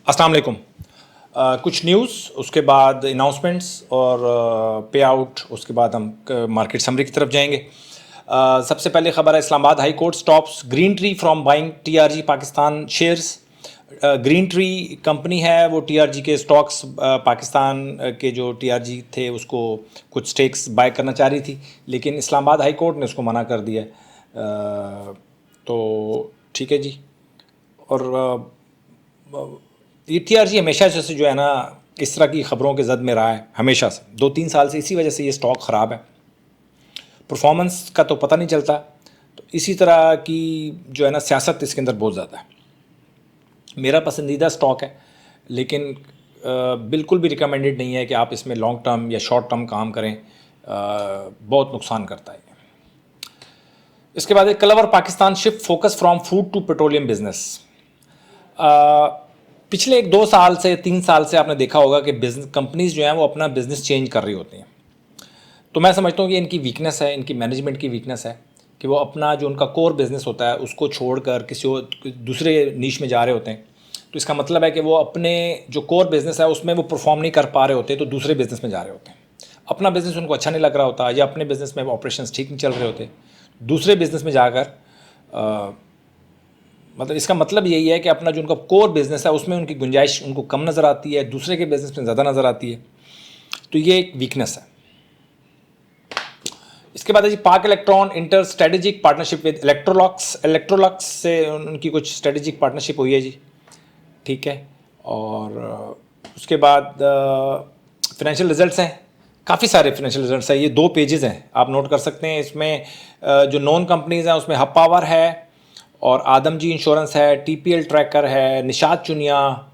अस्सलाम वालेकुम। कुछ न्यूज़, उसके बाद अनाउंसमेंट्स और पे आउट, उसके बाद हम मार्केट समरी की तरफ जाएंगे। सबसे पहले खबर है, Islamabad high court stops green tree from buying TRG Pakistan shares. Green tree company है, वो टीआरजी के स्टॉक्स पाकिस्तान के जो टीआरजी थे उसको कुछ स्टेक्स बाय करना चाह रही थी, लेकिन इस्लामाबाद हाई कोर्ट ने उसको मना कर दिया। तो ठीक है जी। और ये टीआरजी हमेशा से जो है ना, इस तरह की ख़बरों के जद में रहा है हमेशा से, 2-3 साल से। इसी वजह से ये स्टॉक ख़राब है, परफॉर्मेंस का तो पता नहीं चलता। तो इसी तरह की जो है ना सियासत इसके अंदर बहुत ज़्यादा है। मेरा पसंदीदा स्टॉक है, लेकिन बिल्कुल भी रिकमेंडेड नहीं है कि आप इसमें लॉन्ग टर्म या शॉर्ट टर्म काम करें। बहुत नुकसान करता है। इसके बाद एक clever Pakistan shift focus from food to petroleum business. पिछले 1-2 साल से 3 साल से आपने देखा होगा कि बिजनेस कंपनीज जो हैं वो अपना बिजनेस चेंज कर रही होती हैं। तो मैं समझता हूँ कि इनकी वीकनेस है, इनकी मैनेजमेंट की वीकनेस है कि वो अपना जो उनका कोर बिजनेस होता है उसको छोड़कर किसी दूसरे नीश में जा रहे होते हैं। तो इसका मतलब है कि वो अपने जो कोर बिज़नेस है उसमें वो परफॉर्म नहीं कर पा रहे होते, तो दूसरे बिज़नेस में जा रहे होते हैं। अपना बिज़नेस उनको अच्छा नहीं लग रहा होता, या अपने बिज़नेस में ऑपरेशंस ठीक नहीं चल रहे होते, दूसरे बिज़नेस में जाकर मतलब इसका मतलब यही है कि अपना जो उनका कोर बिज़नेस है उसमें उनकी गुंजाइश उनको कम नज़र आती है, दूसरे के बिज़नेस में ज़्यादा नज़र आती है। तो ये एक वीकनेस है। इसके बाद है जी, पाक electron inter strategic partnership with Electrolux से उनकी कुछ स्ट्रेटेजिक पार्टनरशिप हुई है जी, ठीक है। और उसके बाद फिनेंशियल रिजल्ट्स हैं, काफ़ी सारे फिनेंशियल रिजल्ट्स हैं। ये 2 पेजेस हैं, आप नोट कर सकते हैं। इसमें जो नॉन कंपनीज़ हैं उसमें हब पावर है, और आदमजी इंश्योरेंस है, टीपीएल ट्रैकर है, निशात चुनिया,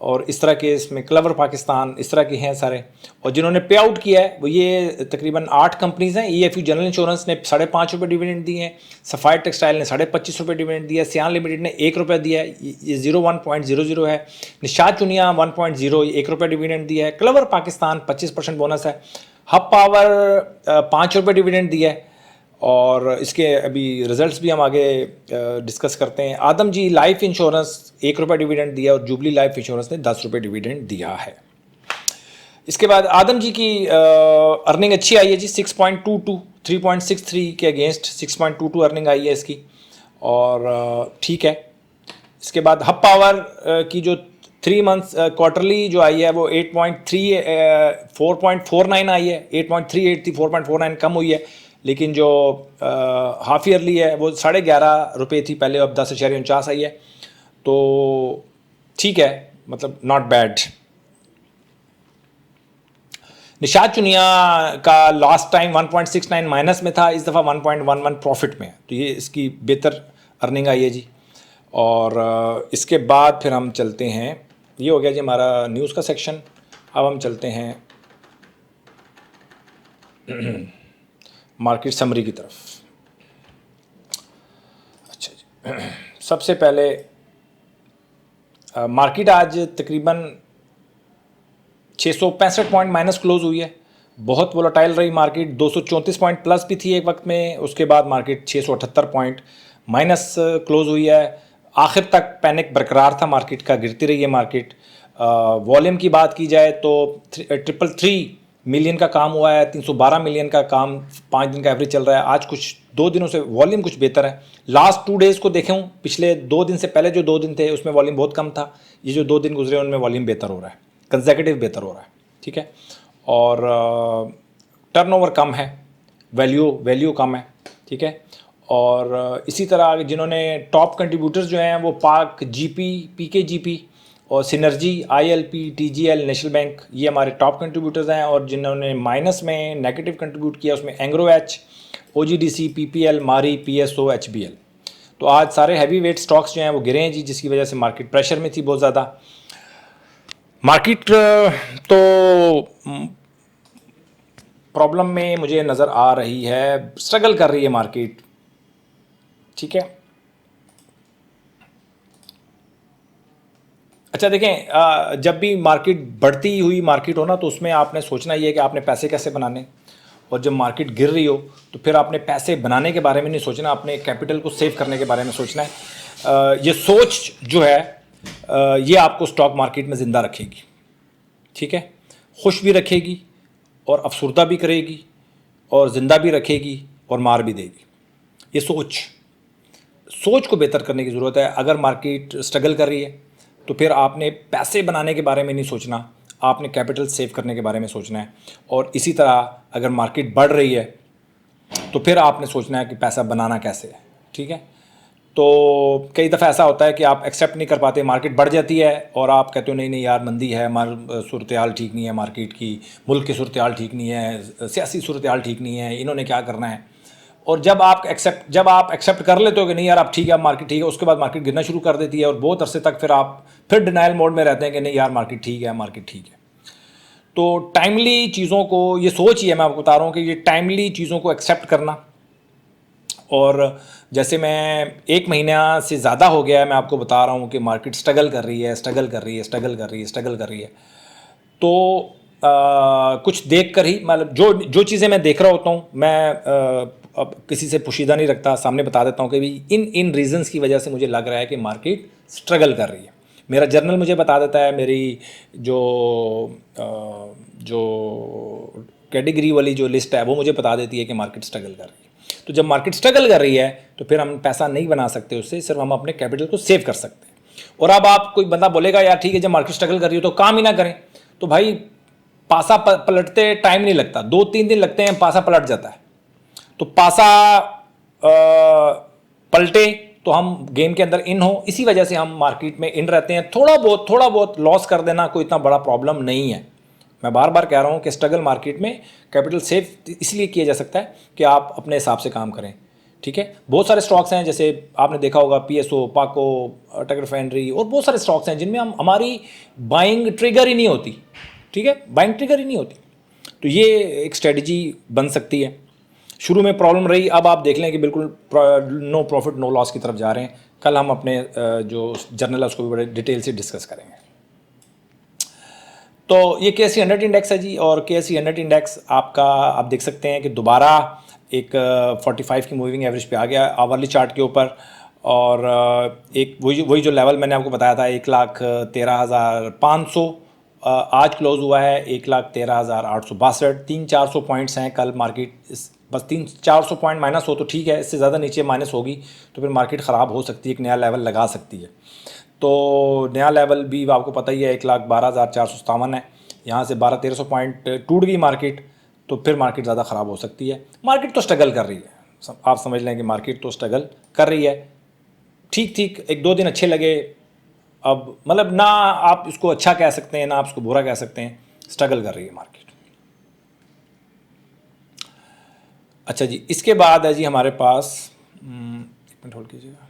और इस तरह के इसमें क्लेवर पाकिस्तान, इस तरह के हैं सारे। और जिन्होंने पे आउट किया है वो ये तकरीबन 8 कंपनीज़ हैं। ईएफयू जनरल इंश्योरेंस ने ₹5.5 डिविडेंड दिए हैं, सफ़ायर टेक्सटाइल ने ₹25.5 डिविडेंड दिया है, सियान लिमिटेड ने ₹1 दिया है, ये 01.00 है। निशात चुनिया 1.0 ₹1 डिविडेंड दिया है। क्लेवर पाकिस्तान 25% बोनस है। हब पावर ₹5 डिविडेंड दिया है, और इसके अभी रिजल्ट्स भी हम आगे डिस्कस करते हैं। आदमजी लाइफ इंश्योरेंस ₹1 डिविडेंड दिया, और जुबली लाइफ इंश्योरेंस ने ₹10 डिविडेंड दिया है। इसके बाद आदमजी की अर्निंग अच्छी आई है जी, 6.22, 3.63 के अगेंस्ट 6.22 अर्निंग आई है इसकी, और ठीक है। इसके बाद हब पावर की जो 3 मंथ्स क्वार्टरली जो आई है वो 4.49 आई है। 8.38 थी, 4.49 कम हुई है। लेकिन जो हाफ ईयरली है वो ₹11.5 थी पहले, अब 10.49 आई है। तो ठीक है, मतलब नॉट बैड। निशात चुनिया का लास्ट टाइम 1.69 माइनस में था, इस दफ़ा 1.11 प्रॉफिट में है, तो ये इसकी बेहतर अर्निंग आई है जी। और इसके बाद फिर हम चलते हैं, ये हो गया जी हमारा न्यूज़ का सेक्शन। अब हम चलते हैं मार्केट समरी की तरफ। अच्छा जी, सबसे पहले मार्केट आज तकरीबन 665 पॉइंट माइनस क्लोज हुई है। बहुत वोलेटाइल रही मार्केट, 234 पॉइंट प्लस भी थी एक वक्त में, उसके बाद मार्केट 678 पॉइंट माइनस क्लोज हुई है। आखिर तक पैनिक बरकरार था मार्केट का, गिरती रही है मार्केट। वॉल्यूम की बात की जाए तो 333 मिलियन का काम हुआ है, 312 मिलियन का काम 5 दिन का एवरेज चल रहा है। आज कुछ 2 दिनों से वॉल्यूम कुछ बेहतर है। लास्ट 2 डेज़ को देखें, पिछले 2 दिन से पहले जो 2 दिन थे उसमें वॉल्यूम बहुत कम था। ये जो 2 दिन गुजरे उनमें वॉल्यूम बेहतर हो रहा है, कंसेक्यूटिव बेहतर हो रहा है, ठीक है। और टर्नओवर कम है, वैल्यू कम है, ठीक है। और इसी तरह जिन्होंने टॉप कंट्रीब्यूटर्स जो हैं वो पाक जीपी, पीकेजीपी और synergy, ILP, TGL, national bank, ये हमारे टॉप कंट्रीब्यूटर्स हैं। और जिन्होंने माइनस में नेगेटिव कंट्रीब्यूट किया उसमें एंग्रो एच, ओजीडीसी, पीपीएल, मारी, पीएसओ, एचबीएल। तो आज सारे हैवी वेट स्टॉक्स जो हैं वो गिरे हैं जी, जिसकी वजह से मार्केट प्रेशर में थी बहुत ज़्यादा। मार्केट तो प्रॉब्लम में मुझे नज़र आ रही है, स्ट्रगल कर रही है मार्केट, ठीक है। अच्छा देखें, जब भी मार्केट बढ़ती हुई मार्केट हो ना, तो उसमें आपने सोचना ये है कि आपने पैसे कैसे बनाने, और जब मार्केट गिर रही हो तो फिर आपने पैसे बनाने के बारे में नहीं सोचना, अपने कैपिटल को सेव करने के बारे में सोचना है। ये सोच जो है ये आपको स्टॉक मार्केट में ज़िंदा रखेगी, ठीक है, खुश भी रखेगी और अफसरदा भी करेगी और ज़िंदा भी रखेगी और मार भी देगी। ये सोच को बेहतर करने की ज़रूरत है। अगर मार्केट स्ट्रगल कर रही है तो फिर आपने पैसे बनाने के बारे में नहीं सोचना, आपने कैपिटल सेव करने के बारे में सोचना है। और इसी तरह अगर मार्केट बढ़ रही है तो फिर आपने सोचना है कि पैसा बनाना कैसे है, ठीक है। तो कई दफ़ा ऐसा होता है कि आप एक्सेप्ट नहीं कर पाते, मार्केट बढ़ जाती है और आप कहते हो नहीं नहीं यार मंदी है, हमारी सूरत हाल ठीक नहीं है, मार्केट की, मुल्क की सूरत हाल ठीक नहीं है, सियासी सूरत हाल ठीक नहीं है, इन्होंने क्या करना है। और जब आप एक्सेप्ट कर लेते हो कि नहीं यार आप ठीक है, मार्केट ठीक है, उसके बाद मार्केट गिरना शुरू कर देती है और बहुत अरसे तक फिर डिनाइल मोड में रहते हैं कि नहीं यार मार्केट ठीक है, मार्केट ठीक है। तो टाइमली चीज़ों को, ये सोच ही है, मैं आपको बता रहा हूँ कि ये टाइमली चीज़ों को एक्सेप्ट करना। और जैसे मैं 1 महीना से ज़्यादा हो गया है, मैं आपको बता रहा हूँ कि मार्केट स्ट्रगल कर रही है, तो कुछ देख कर ही, मतलब जो चीज़ें मैं देख रहा होता हूँ, मैं अब किसी से पुशीदा नहीं रखता, सामने बता देता हूँ कि भाई इन रीज़न्स की वजह से मुझे लग रहा है कि मार्केट स्ट्रगल कर रही है। मेरा जर्नल मुझे बता देता है, मेरी जो कैटेगरी वाली जो लिस्ट है वो मुझे बता देती है कि मार्केट स्ट्रगल कर रही है। तो जब मार्केट स्ट्रगल कर रही है तो फिर हम पैसा नहीं बना सकते उससे, सिर्फ हम अपने कैपिटल को सेव कर सकते हैं। और अब आप, कोई बंदा बोलेगा यार ठीक है जब मार्केट स्ट्रगल कर रही हो तो काम ही ना करें, तो भाई पासा पलटते टाइम नहीं लगता, 2-3 दिन लगते हैं, पासा पलट जाता है। तो पासा पलटे तो हम गेम के अंदर इन हो, इसी वजह से हम मार्केट में इन रहते हैं। थोड़ा बहुत लॉस कर देना कोई इतना बड़ा प्रॉब्लम नहीं है। मैं बार बार कह रहा हूँ कि स्ट्रगल मार्केट में कैपिटल सेव इसलिए किया जा सकता है कि आप अपने हिसाब से काम करें, ठीक है। बहुत सारे स्टॉक्स हैं, जैसे आपने देखा होगा PSO, पाको, टेक रिफाइनरी और बहुत सारे स्टॉक्स हैं जिनमें हमारी बाइंग ट्रिगर ही नहीं होती, ठीक है, बाइंग ट्रिगर ही नहीं होती। तो ये एक स्ट्रेटजी बन सकती है। शुरू में प्रॉब्लम रही, अब आप देख लें कि बिल्कुल नो प्रॉफिट नो लॉस की तरफ जा रहे हैं। कल हम अपने जो जर्नल है उसको भी बड़े डिटेल से डिस्कस करेंगे। तो ये KSE 100 इंडेक्स है जी, और KSE 100 इंडेक्स आपका, आप देख सकते हैं कि दोबारा एक 45 की मूविंग एवरेज पे आ गया आवरली चार्ट के ऊपर। और एक वही जो लेवल मैंने आपको बताया था 1,13,500, आज क्लोज हुआ है 1,13,862। 300-400 पॉइंट्स हैं कल मार्केट, बस 300-400 पॉइंट माइनस हो तो ठीक है, इससे ज़्यादा नीचे माइनस होगी तो फिर मार्केट ख़राब हो सकती है, एक नया लेवल लगा सकती है। तो नया लेवल भी आपको पता ही है 1,12,457 है। यहाँ से 1200-1300 पॉइंट टूट गई मार्केट तो फिर मार्केट ज़्यादा ख़राब हो सकती है। मार्केट तो स्ट्रगल कर रही है, आप समझ लें कि मार्केट तो स्ट्रगल कर रही है। ठीक 1-2 दिन अच्छे लगे, अब मतलब ना आप इसको अच्छा कह सकते हैं ना आप इसको बुरा कह सकते हैं, स्ट्रगल कर रही है मार्केट। अच्छा जी, इसके बाद है जी हमारे पास, एक मिनट होल्ड कीजिएगा।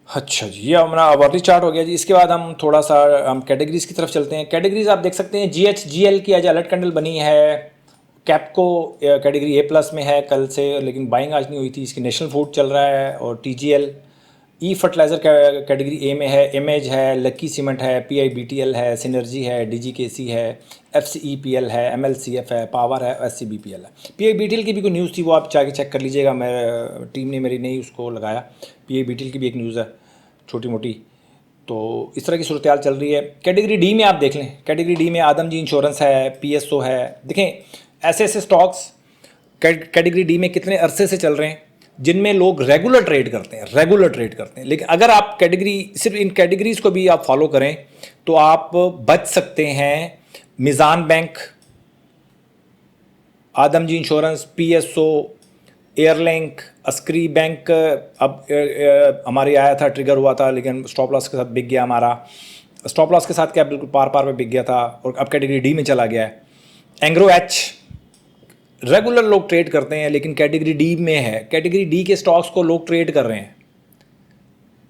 अच्छा जी, ये हमारा आवरली चार्ट हो गया जी। इसके बाद हम थोड़ा सा कैटेगरीज की तरफ चलते हैं। कैटेगरीज आप देख सकते हैं, GHGL की आज अलर्ट कैंडल बनी है। कैपको कैटेगरी A+ में है कल से, लेकिन बाइंग आज नहीं हुई थी, इसकी नेशनल फूड चल रहा है। और TGL फर्टिलाइज़र कैटेगरी A में है, इमेज है, लक्की सीमेंट है, PIBTL है, सिनर्जी है, DGKC है, FCEPL है, MLCF है, पावर है, SCBPL है। PIBTL की भी कोई न्यूज़ थी, वो आप जाके चेक कर लीजिएगा, मैं टीम ने मेरी नहीं उसको लगाया। PIBTL की भी एक न्यूज़ है छोटी मोटी। तो इस तरह की सूरत हाल चल रही है। कैटेगरी D में आप देख लें, कैटेगरी D में आदमजी इंश्योरेंस है, PSO है। देखें ऐसे स्टॉक्स कैटेगरी D में कितने अरसे से चल रहे हैं, जिनमें लोग रेगुलर ट्रेड करते हैं। लेकिन अगर आप सिर्फ इन कैटेगरीज को भी आप फॉलो करें तो आप बच सकते हैं। Meezan bank, Adamjee insurance, PSO, Airlink, Askari bank, अब हमारे आया था, ट्रिगर हुआ था, लेकिन स्टॉप लॉस के साथ बिक गया हमारा। स्टॉप लॉस के साथ क्या बिल्कुल पार पे बिक गया था और अब कैटेगरी D में चला गया है। एंग्रो H रेगुलर लोग ट्रेड करते हैं, लेकिन कैटेगरी D में है। कैटेगरी D के स्टॉक्स को लोग ट्रेड कर रहे हैं,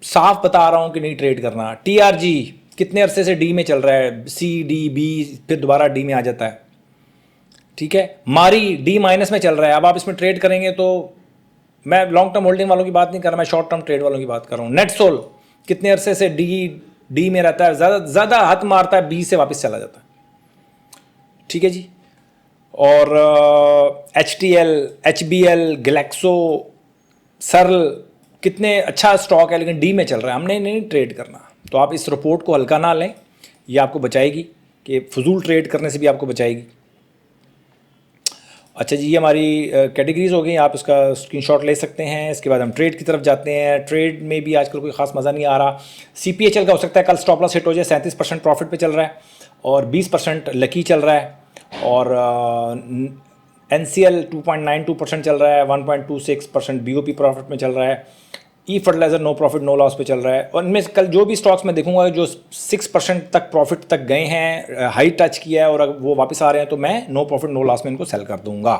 साफ बता रहा हूं कि नहीं ट्रेड करना। TRG कितने अरसे से D में चल रहा है, C D B फिर दोबारा D में आ जाता है, ठीक है। मारी D- में चल रहा है, अब आप इसमें ट्रेड करेंगे तो, मैं लॉन्ग टर्म होल्डिंग वालों की बात नहीं कर रहा, मैं शॉर्ट टर्म ट्रेड वालों की बात कर रहा हूँ। नेटसोल कितने अरसे से D में रहता है, ज़्यादा हाथ मारता है, B से वापस चला जाता है, ठीक है जी। और HTL, HBL, ग्लैक्सो, सर कितने अच्छा स्टॉक है लेकिन डी में चल रहा है, हमने नहीं ट्रेड करना। तो आप इस रिपोर्ट को हल्का ना लें, ये आपको बचाएगी, कि फजूल ट्रेड करने से भी आपको बचाएगी। अच्छा जी, ये हमारी कैटेगरीज हो गई, आप इसका स्क्रीनशॉट ले सकते हैं। इसके बाद हम ट्रेड की तरफ जाते हैं। ट्रेड में भी आजकल कोई ख़ास मज़ा नहीं आ रहा। CPHL का हो सकता है कल स्टॉप लॉस हिट हो जाए, 37% प्रॉफिट पे चल रहा है और 20% लकी चल रहा है। और NCL 2.92% चल रहा है, 1.26% BOP प्रॉफिट में चल रहा है। Fertiliser no profit no loss पे चल रहा है। और इनमें कल जो भी स्टॉक्स मैं देखूंगा जो 6% तक प्रॉफिट तक गए हैं, हाई टच किया है और अगर वो वापस आ रहे हैं तो मैं नो प्रॉफिट नो लॉस में इनको सेल कर दूंगा।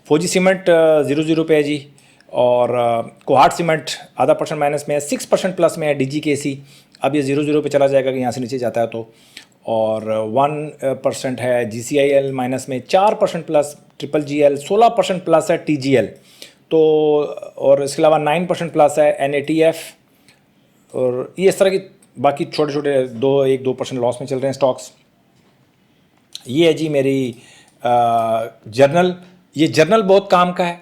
फौजी सीमेंट 0 पे है जी, और कोहाट सीमेंट ½ % माइनस में है, 6% प्लस में है DGKC। अब ये 0 पे चला जाएगा कि यहाँ से नीचे जाता है तो। और 1% है GCIL माइनस में, 4% प्लस GGL, 16% प्लस है TGL तो, और इसके अलावा 9% प्लस है NATF। और ये इस तरह की बाकी छोटे छोटे 1-2% लॉस में चल रहे हैं स्टॉक्स। ये है जी मेरी जर्नल। ये जर्नल बहुत काम का है,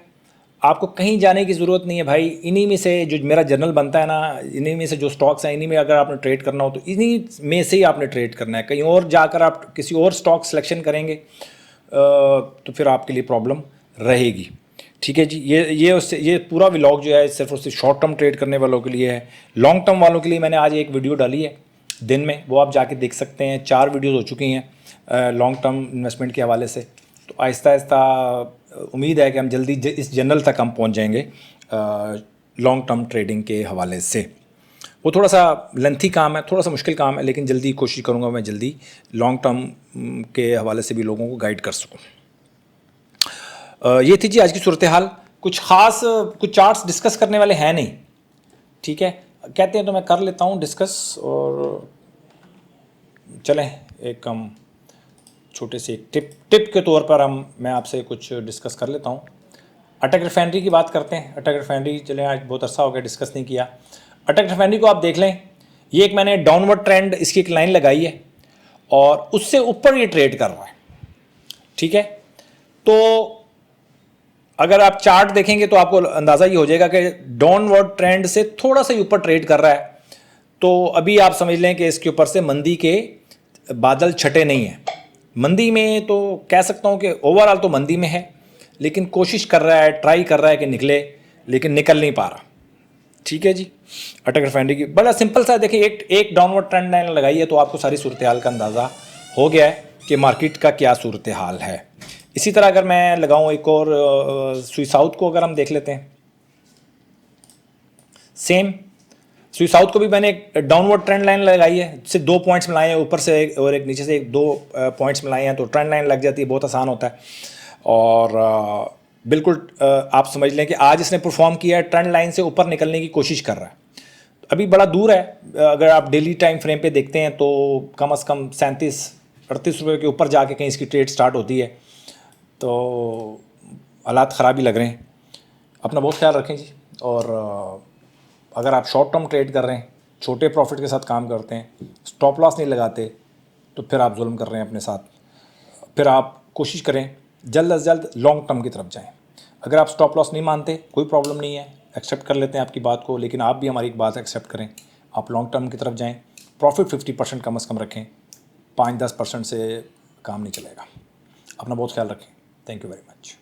आपको कहीं जाने की ज़रूरत नहीं है भाई। इन्हीं में से जो मेरा जर्नल बनता है ना, इन्हीं में से जो स्टॉक्स हैं, इन्हीं में अगर आपने ट्रेड करना हो तो इन्हीं में से ही आपने ट्रेड करना है। कहीं और जाकर आप किसी और स्टॉक सिलेक्शन करेंगे तो फिर आपके लिए प्रॉब्लम रहेगी। ठीक है जी, ये पूरा व्लॉग जो है सिर्फ और सिर्फ शॉर्ट टर्म ट्रेड करने वालों के लिए है। लॉन्ग टर्म वालों के लिए मैंने आज एक वीडियो डाली है दिन में, वो आप जाके देख सकते हैं। 4 वीडियोज़ हो चुकी हैं लॉन्ग टर्म इन्वेस्टमेंट के हवाले से। तो आहिस्ता आहिस्ता उम्मीद है कि हम जल्दी इस जनरल तक हम पहुंच जाएंगे लॉन्ग टर्म ट्रेडिंग के हवाले से। वो थोड़ा सा लेंथी काम है, थोड़ा सा मुश्किल काम है, लेकिन जल्दी कोशिश करूंगा मैं जल्दी लॉन्ग टर्म के हवाले से भी लोगों को गाइड कर सकूं। ये थी जी आज की सूरत हाल। कुछ ख़ास कुछ चार्ट्स डिस्कस करने वाले हैं नहीं, ठीक है, कहते हैं तो मैं कर लेता हूँ डिस्कस। और चलें एक हम छोटे से एक टिप के तौर पर मैं आपसे कुछ डिस्कस कर लेता हूँ। अटक रिफाइनरी की बात करते हैं। अटक रिफाइनरी चलें, आज बहुत अरसा हो गया डिस्कस नहीं किया। अटक रिफाइनरी को आप देख लें, ये एक मैंने डाउनवर्ड ट्रेंड इसकी एक लाइन लगाई है और उससे ऊपर ये ट्रेड कर रहा है, ठीक है। तो अगर आप चार्ट देखेंगे तो आपको अंदाज़ा ये हो जाएगा कि डाउनवर्ड ट्रेंड से थोड़ा सा ऊपर ट्रेड कर रहा है। तो अभी आप समझ लें कि इसके ऊपर से मंदी के बादल छटे नहीं हैं। मंदी में तो कह सकता हूँ कि ओवरऑल तो मंदी में है, लेकिन कोशिश कर रहा है, ट्राई कर रहा है कि निकले, लेकिन निकल नहीं पा रहा। ठीक है जी, अटक रिफाइनरी की बड़ा सिंपल सा देखिए, एक डाउनवर्ड ट्रेंड लाइन लगाई है तो आपको सारी सूरत हाल का अंदाज़ा हो गया है कि मार्केट का क्या सूरत हाल है। इसी तरह अगर मैं लगाऊं एक और स्विस साउथ को अगर हम देख लेते हैं, सेम स्विस साउथ को भी मैंने एक डाउनवर्ड ट्रेंड लाइन लगाई है, सिर्फ 2 पॉइंट्स मिलाए हैं, ऊपर से और एक नीचे से 2 पॉइंट्स मिलाए हैं तो ट्रेंड लाइन लग जाती है, बहुत आसान होता है। और बिल्कुल आप समझ लें कि आज इसने परफॉर्म किया है, ट्रेंड लाइन से ऊपर निकलने की कोशिश कर रहा है। अभी बड़ा दूर है, अगर आप डेली टाइम फ्रेम पे देखते हैं तो कम से कम 37-38 रुपये के ऊपर जाके कहीं इसकी ट्रेड स्टार्ट होती है। तो हालात ख़राब ही लग रहे हैं। अपना बहुत ख्याल रखें जी। और अगर आप शॉर्ट टर्म ट्रेड कर रहे हैं, छोटे प्रॉफिट के साथ काम करते हैं, स्टॉप लॉस नहीं लगाते, तो फिर आप जुल्म कर रहे हैं अपने साथ। फिर आप कोशिश करें जल्द अज जल्द लॉन्ग टर्म की तरफ जाएं। अगर आप स्टॉप लॉस नहीं मानते कोई प्रॉब्लम नहीं है, एक्सेप्ट कर लेते हैं आपकी बात को, लेकिन आप भी हमारी एक बात एक्सेप्ट करें, आप लॉन्ग टर्म की तरफ जाएं। प्रॉफिट 50% कम से कम रखें, 5-10% से काम नहीं चलेगा। अपना बहुत ख्याल रखें। Thank you very much.